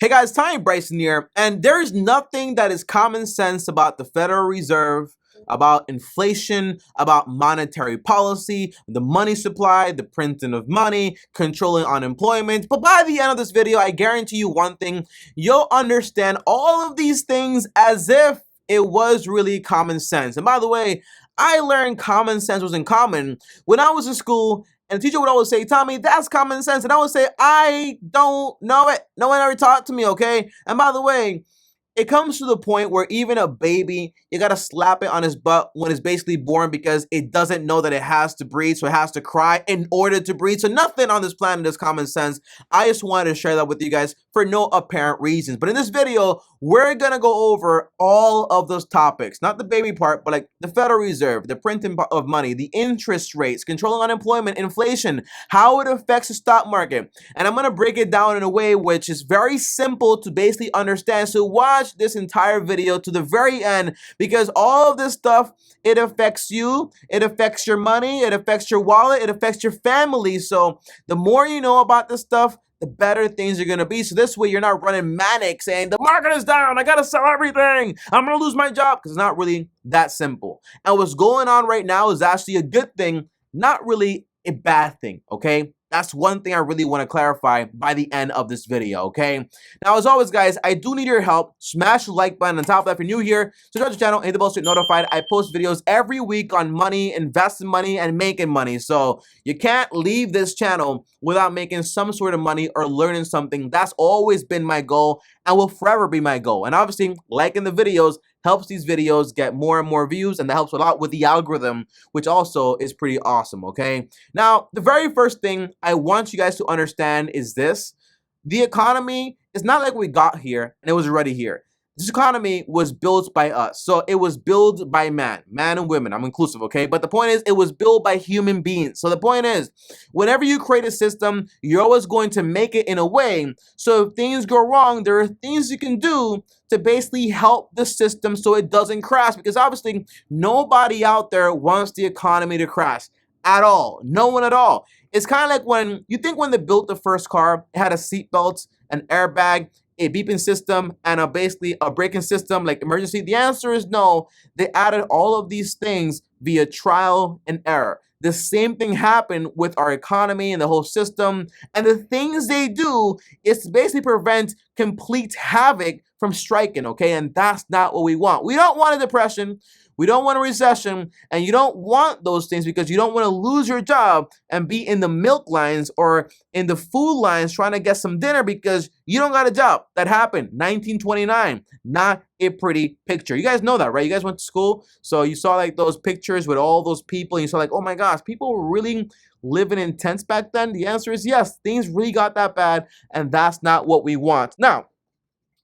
Hey guys, TommyBryson here, and there's nothing that is common sense about the Federal Reserve, about inflation, about monetary policy, the money supply, the printing of money, controlling unemployment. But by the end of this video, I guarantee you one thing, you'll understand all of these things as if it was really common sense. And by the way, I learned common sense wasn't common when I was in school. And the teacher would always say, Tommy, that's common sense. And I would say, I don't know it. No one ever taught to me, okay? And by the way, it comes to the point where even a baby, you gotta slap it on his butt when it's basically born because it doesn't know that it has to breathe, so it has to cry in order to breathe. So nothing on this planet is common sense. I just wanted to share that with you guys for no apparent reasons. But in this video, we're gonna go over all of those topics, not the baby part, but like the Federal Reserve, the printing of money, the interest rates, controlling unemployment, inflation, how it affects the stock market. And I'm gonna break it down in a way which is very simple to basically understand. So watch this entire video to the very end, because all of this stuff, it affects you, it affects your money, it affects your wallet, it affects your family. So the more you know about this stuff, the better things are gonna be. So this way you're not running manic saying the market is down, I gotta sell everything, I'm gonna lose my job, because it's not really that simple. And what's going on right now is actually a good thing, not really a bad thing, okay? That's one thing I really want to clarify by the end of this video, okay? Now, as always, guys, I do need your help. Smash the like button. On top of that, if you're new here, subscribe to the channel, hit the bell to get notified. I post videos every week on money, investing money, and making money. So you can't leave this channel without making some sort of money or learning something. That's always been my goal and will forever be my goal. And obviously, liking the videos helps these videos get more and more views, and that helps a lot with the algorithm, which also is pretty awesome, okay? Now, the very first thing I want you guys to understand is this. The economy is not like we got here and it was already here. This economy was built by us. So it was built by man and women. I'm inclusive, okay? But the point is, it was built by human beings. So the point is, whenever you create a system, you're always going to make it in a way. So if things go wrong, there are things you can do to basically help the system so it doesn't crash. Because obviously, nobody out there wants the economy to crash at all. No one at all. It's kind of like when you think when they built the first car, it had a seatbelt, an airbag, a beeping system, and basically a braking system like emergency. The answer is no. They added all of these things via trial and error. The same thing happened with our economy and the whole system. And the things they do is to basically prevent complete havoc from striking, okay? And that's not what we want. We don't want a depression. We don't want a recession, and you don't want those things because you don't want to lose your job and be in the milk lines or in the food lines trying to get some dinner because you don't got a job. That happened, 1929. Not a pretty picture. You guys know that, right? You guys went to school, so you saw like those pictures with all those people, and you saw like, oh my gosh, people were really living in tents back then. The answer is yes, things really got that bad, and that's not what we want. Now,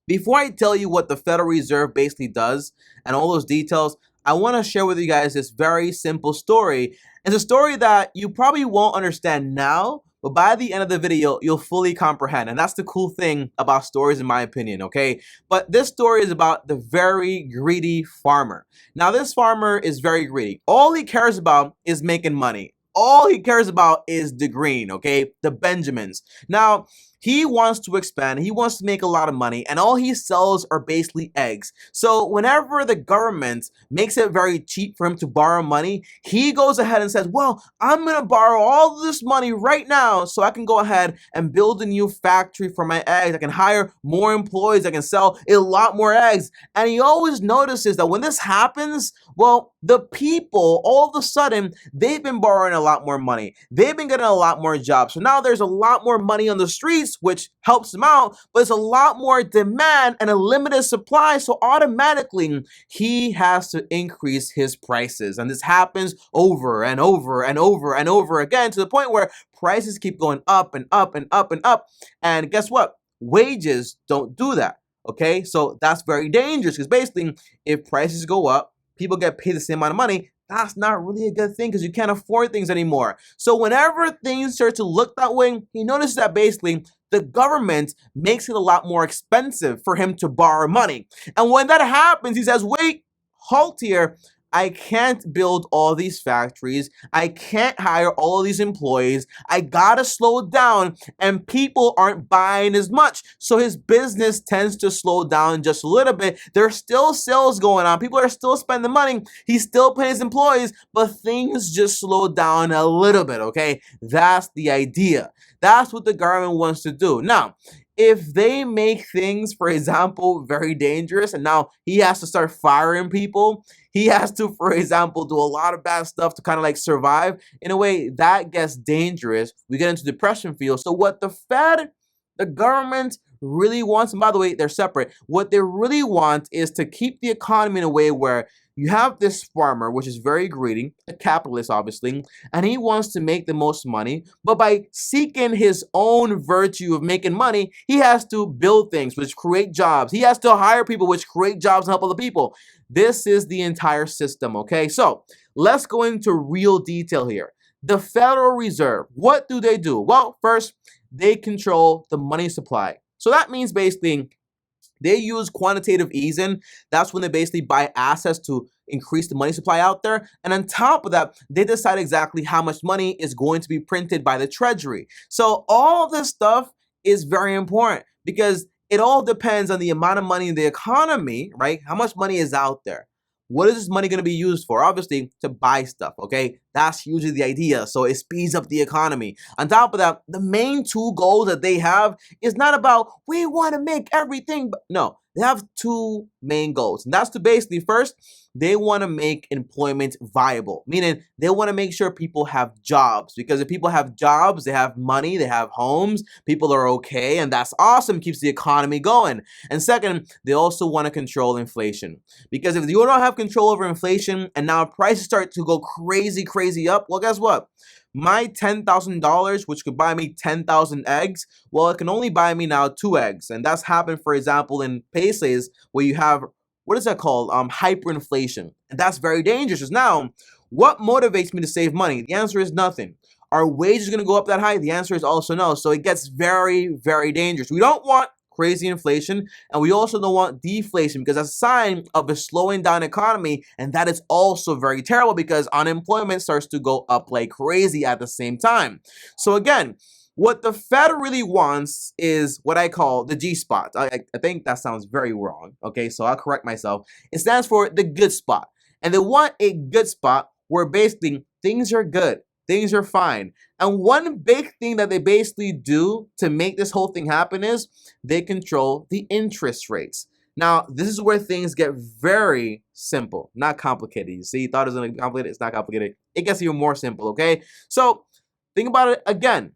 before I tell you what the Federal Reserve basically does and all those details, I want to share with you guys this very simple story. It's a story that you probably won't understand now, but by the end of the video, you'll fully comprehend. And that's the cool thing about stories, in my opinion, okay? But this story is about the very greedy farmer. Now, this farmer is very greedy. All he cares about is making money. All he cares about is the green, okay? The Benjamins. Now, he wants to expand, he wants to make a lot of money, and all he sells are basically eggs. So whenever the government makes it very cheap for him to borrow money, he goes ahead and says, well, I'm gonna borrow all this money right now so I can go ahead and build a new factory for my eggs. I can hire more employees, I can sell a lot more eggs. And he always notices that when this happens, well, the people, all of a sudden, they've been borrowing a lot more money. They've been getting a lot more jobs. So now there's a lot more money on the streets, which helps them out, but it's a lot more demand and a limited supply. So automatically, he has to increase his prices. And this happens over and over and over and over again to the point where prices keep going up and up and up and up. And guess what? Wages don't do that. Okay, so that's very dangerous because basically, if prices go up, people get paid the same amount of money, that's not really a good thing because you can't afford things anymore. So whenever things start to look that way, he notices that basically the government makes it a lot more expensive for him to borrow money. And when that happens, he says, wait, halt here. I can't build all these factories. I can't hire all these employees. I gotta slow down, and people aren't buying as much. So his business tends to slow down just a little bit. There's still sales going on. People are still spending money. He's still paying his employees, but things just slow down a little bit, okay? That's the idea. That's what the government wants to do. Now, if they make things, for example, very dangerous, and now he has to start firing people, he has to, for example, do a lot of bad stuff to kind of like survive. In a way, that gets dangerous. We get into depression field. So what the Fed, the government really wants, and by the way, they're separate. What they really want is to keep the economy in a way where you have this farmer, which is very greedy, a capitalist, obviously, and he wants to make the most money. But by seeking his own virtue of making money, he has to build things which create jobs. He has to hire people which create jobs and help other people. This is the entire system, okay? So let's go into real detail here. The Federal Reserve, what do? Well, first, they control the money supply. So that means basically they use quantitative easing. That's when they basically buy assets to increase the money supply out there. And on top of that, they decide exactly how much money is going to be printed by the Treasury. So all this stuff is very important because it all depends on the amount of money in the economy, right? How much money is out there? What is this money going to be used for? Obviously, to buy stuff, okay? That's usually the idea. So it speeds up the economy. On top of that, the main two goals that they have is not about, we want to make everything. No, they have two main goals. And that's to basically, first, they want to make employment viable, meaning they want to make sure people have jobs. Because if people have jobs, they have money, they have homes, people are okay, and that's awesome, keeps the economy going. And second, they also want to control inflation. Because if you don't have control over inflation and now prices start to go crazy up, well, guess what? My $10,000, which could buy me 10,000 eggs, well, it can only buy me now 2 eggs. And that's happened, for example, in places where you have, what is that called? Hyperinflation. And that's very dangerous. Now, what motivates me to save money? The answer is nothing. Are wages going to go up that high? The answer is also no. So it gets very dangerous. We don't want crazy inflation, and we also don't want deflation because that's a sign of a slowing down economy, and that is also very terrible because unemployment starts to go up like crazy at the same time. So again, what the Fed really wants is what I call the G spot. I think that sounds very wrong. Okay, so I'll correct myself. It stands for the good spot. And they want a good spot where basically things are good, things are fine. And one big thing that they basically do to make this whole thing happen is they control the interest rates. Now, this is where things get very simple, not complicated. You see, you thought it was going to be complicated. It's not complicated. It gets even more simple, okay? So think about it again.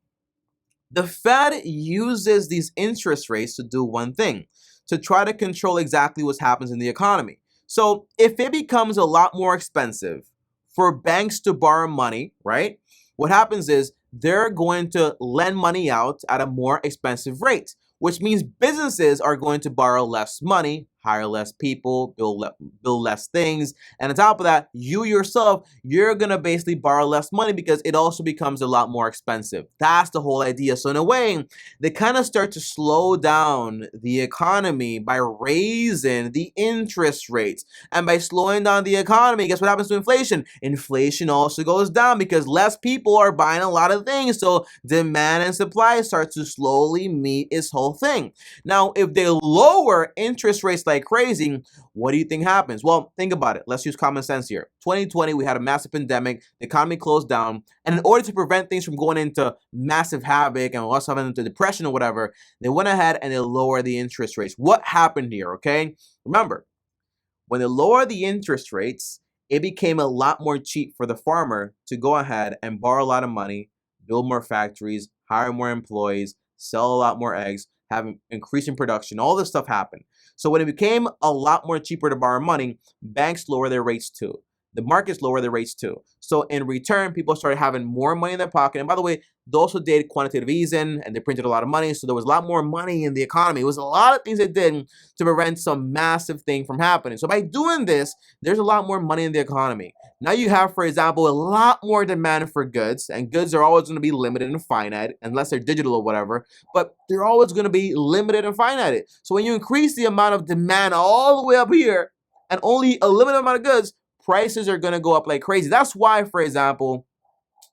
The Fed uses these interest rates to do one thing, to try to control exactly what happens in the economy. So if it becomes a lot more expensive for banks to borrow money, right? What happens is they're going to lend money out at a more expensive rate, which means businesses are going to borrow less money, hire less people, build less things. And on top of that, you yourself, you're going to basically borrow less money because it also becomes a lot more expensive. That's the whole idea. So in a way, they kind of start to slow down the economy by raising the interest rates. And by slowing down the economy, guess what happens to inflation? Inflation also goes down because less people are buying a lot of things. So demand and supply start to slowly meet its whole thing. Now, if they lower interest rates like crazy, what do you think happens? Well, think about it. Let's use common sense here. 2020, we had a massive pandemic. The economy closed down. And in order to prevent things from going into massive havoc and also having into depression or whatever, they went ahead and they lowered the interest rates. What happened here, okay? Remember, when they lowered the interest rates, it became a lot more cheap for the farmer to go ahead and borrow a lot of money, build more factories, hire more employees, sell a lot more eggs, have increasing production. All this stuff happened. So when it became a lot more cheaper to borrow money, banks lower their rates too. The markets lower their rates too. So in return, people started having more money in their pocket. And by the way, they also did quantitative easing and they printed a lot of money. So there was a lot more money in the economy. It was a lot of things they did to prevent some massive thing from happening. So by doing this, there's a lot more money in the economy. Now you have, for example, a lot more demand for goods, and goods are always going to be limited and finite unless they're digital or whatever, but they're always going to be limited and finite. So when you increase the amount of demand all the way up here and only a limited amount of goods, prices are going to go up like crazy. That's why, for example,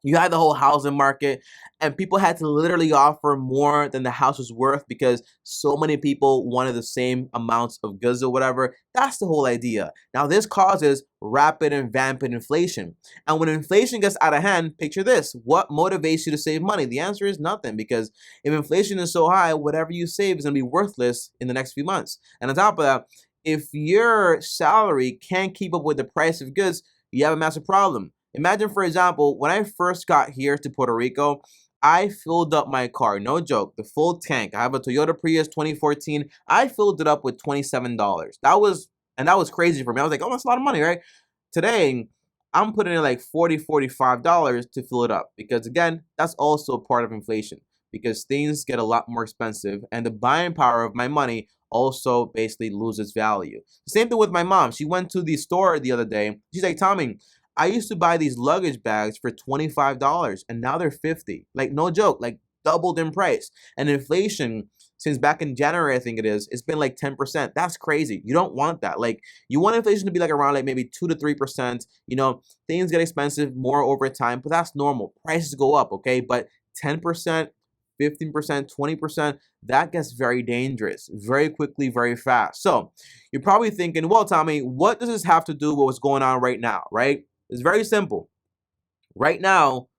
you had the whole housing market and people had to literally offer more than the house was worth because so many people wanted the same amounts of goods or whatever. That's the whole idea. Now, this causes rapid and rampant inflation. And when inflation gets out of hand, picture this. What motivates you to save money? The answer is nothing, because if inflation is so high, whatever you save is going to be worthless in the next few months. And on top of that, if your salary can't keep up with the price of goods, you have a massive problem. Imagine, for example, when I first got here to Puerto Rico, I filled up my car, no joke, the full tank. I have a Toyota Prius 2014. I filled it up with $27. That was crazy for me. I was like, oh, that's a lot of money, right? Today, I'm putting in like $40, $45 to fill it up, because again, that's also part of inflation, because things get a lot more expensive and the buying power of my money also basically loses value. Same thing with my mom. She went to the store the other day. She's like, Tommy, I used to buy these luggage bags for $25 and now they're $50. Like, no joke, like doubled in price. And inflation since back in January, I think it's been like 10%. That's crazy. You don't want that. Like, you want inflation to be like around like maybe 2 to 3%. You know, things get expensive more over time, but that's normal. Prices go up, okay? But 10%, 15%, 20%, that gets very dangerous very quickly, very fast. So you're probably thinking, well, Tommy, what does this have to do with what's going on right now, right? It's very simple. Right now,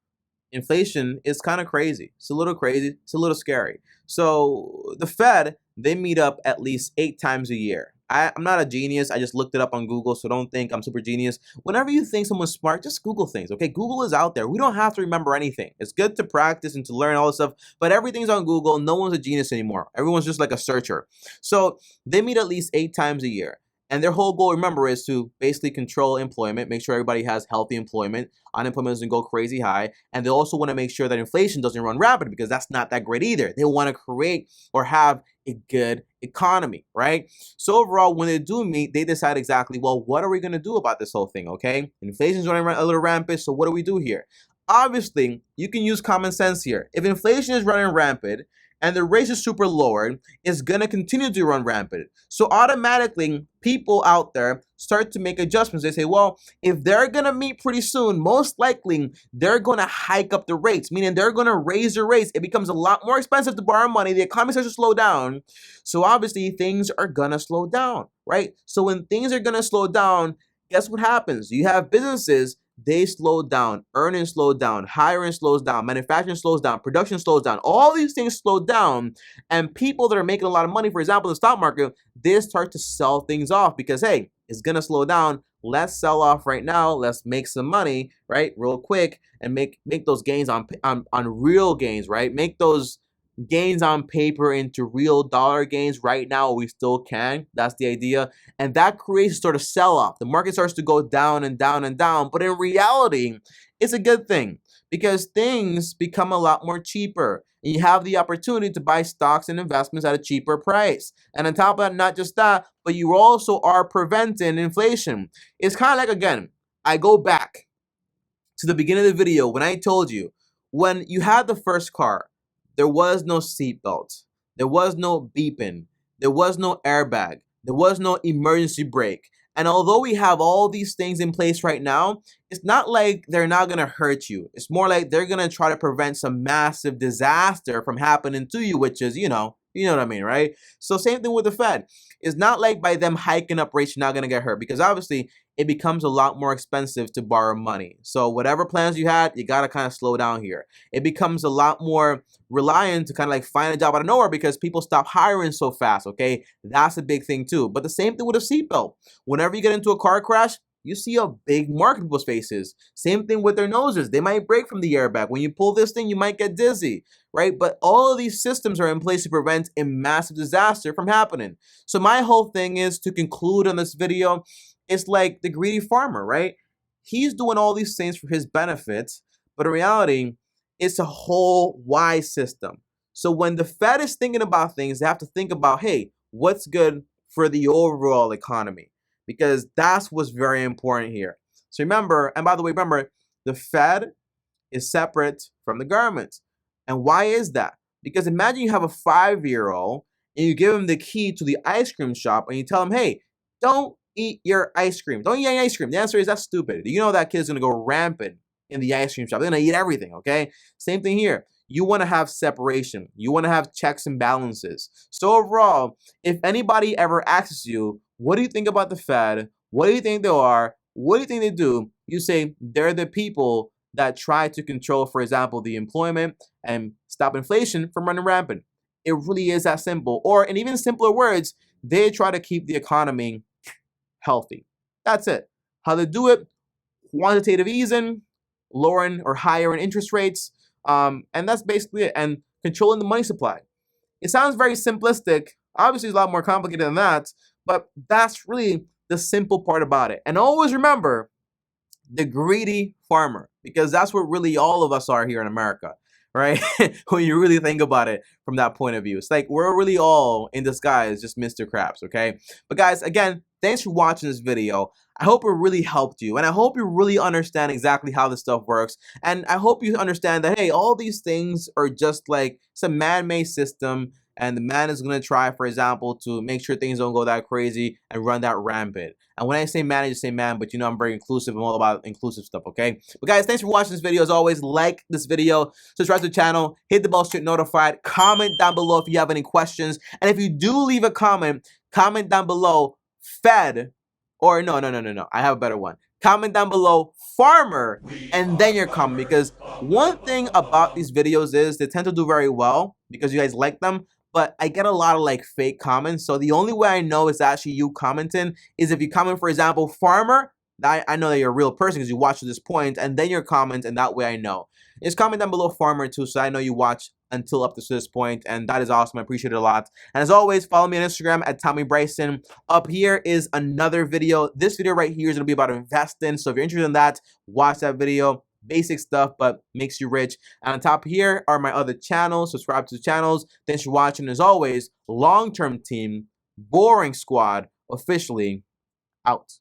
inflation is kind of crazy. It's a little crazy. It's a little scary. So the Fed, they meet up at least 8 times a year. I'm not a genius. I just looked it up on Google, so don't think I'm super genius. Whenever you think someone's smart, just Google things, okay? Google is out there. We don't have to remember anything. It's good to practice and to learn all this stuff, but everything's on Google. No one's a genius anymore. Everyone's just like a searcher. So they meet at least 8 times a year. And their whole goal, remember, is to basically control employment, make sure everybody has healthy employment, unemployment doesn't go crazy high, and they also want to make sure that inflation doesn't run rapid, because that's not that great either. They want to create or have a good economy, right? So overall, when they do meet, they decide exactly, well, what are we going to do about this whole thing, okay? Inflation's running a little rampant, so what do we do here? Obviously, you can use common sense here. If inflation is running rampant, and the rate is super lowered, it's gonna continue to run rampant. So automatically, people out there start to make adjustments. They say, well, if they're gonna meet pretty soon, most likely they're gonna hike up the rates, meaning they're gonna raise the rates. It becomes a lot more expensive to borrow money. The economy starts to slow down. So obviously, things are gonna slow down, right? So when things are gonna slow down, guess what happens? You have businesses, they slow down, earnings slow down, hiring slows down, manufacturing slows down, production slows down. All these things slow down, and people that are making a lot of money, for example, in the stock market, they start to sell things off because, hey, it's gonna slow down. Let's sell off right now. Let's make some money, right, real quick, and make those gains on real gains, right? Make those gains on paper into real dollar gains right now. We still can. That's the idea. And that creates a sort of sell-off. The market starts to go down and down and down. But in reality, it's a good thing, because things become a lot more cheaper. And you have the opportunity to buy stocks and investments at a cheaper price. And on top of that, not just that, but you also are preventing inflation. It's kind of like, again, I go back to the beginning of the video when I told you, when you had the first car, there was no seatbelt. There was no beeping. There was no airbag. There was no emergency brake. And although we have all these things in place right now, it's not like they're not going to hurt you. It's more like they're going to try to prevent some massive disaster from happening to you, which is, you know what I mean, right? So same thing with the Fed. It's not like by them hiking up rates, you're not going to get hurt, because obviously it becomes a lot more expensive to borrow money. So whatever plans you had, you got to kind of slow down here. It becomes a lot more reliant to kind of like find a job out of nowhere because people stop hiring so fast, okay? That's a big thing too. But the same thing with a seatbelt. Whenever you get into a car crash, you see a big mark in people's faces. Same thing with their noses. They might break from the airbag. When you pull this thing, you might get dizzy, right? But all of these systems are in place to prevent a massive disaster from happening. So my whole thing is to conclude on this video. It's like the greedy farmer, right? He's doing all these things for his benefits, but in reality, it's a whole wise system. So when the Fed is thinking about things, they have to think about, hey, what's good for the overall economy? Because that's what's very important here. So remember, and by the way, remember, the Fed is separate from the government. And why is that? Because imagine you have a 5-year-old and you give him the key to the ice cream shop and you tell him, hey, don't eat your ice cream. Don't eat any ice cream. The answer is that's stupid. You know that kid's gonna go rampant in the ice cream shop. They're gonna eat everything, okay? Same thing here. You wanna have separation. You wanna have checks and balances. So overall, if anybody ever asks you, what do you think about the Fed? What do you think they are? What do you think they do? You say they're the people that try to control, for example, the employment and stop inflation from running rampant. It really is that simple. Or in even simpler words, they try to keep the economy healthy. That's it. How they do it? Quantitative easing, lowering or higher in interest rates, and that's basically it. And controlling the money supply. It sounds very simplistic. Obviously, it's a lot more complicated than that, but that's really the simple part about it. And always remember the greedy farmer, because that's what really all of us are here in America, right? When you really think about it from that point of view, it's like we're really all in disguise, just Mr. Krabs, okay? But guys, again, thanks for watching this video. I hope it really helped you, and I hope you really understand exactly how this stuff works, and I hope you understand that, hey, all these things are just like, it's a man-made system, and the man is going to try, for example, to make sure things don't go that crazy and run that rampant. And when I say man, I just say man, but you know I'm very inclusive. I'm all about inclusive stuff, okay? But guys, thanks for watching this video. As always, like this video, subscribe to the channel, hit the bell to get notified, comment down below if you have any questions. And if you do leave a comment, comment down below Fed, or no, I have a better one. Comment down below farmer, and then your comment, because one thing about these videos is they tend to do very well because you guys like them, but I get a lot of like fake comments. So the only way I know it's actually you commenting is if you comment, for example, farmer, I know that you're a real person because you watched to this point, and then your comment, and that way I know. Just comment down below farmer too, so I know you watched until up to this point, and that is awesome. I appreciate it a lot. And as always, follow me on Instagram at TommyBryson. Up here is another video. This video right here is going to be about investing, so if you're interested in that, watch that video. Basic stuff, but makes you rich. And on top here are my other channels. Subscribe to the channels. Thanks for watching. As always, long-term team, boring squad, officially out.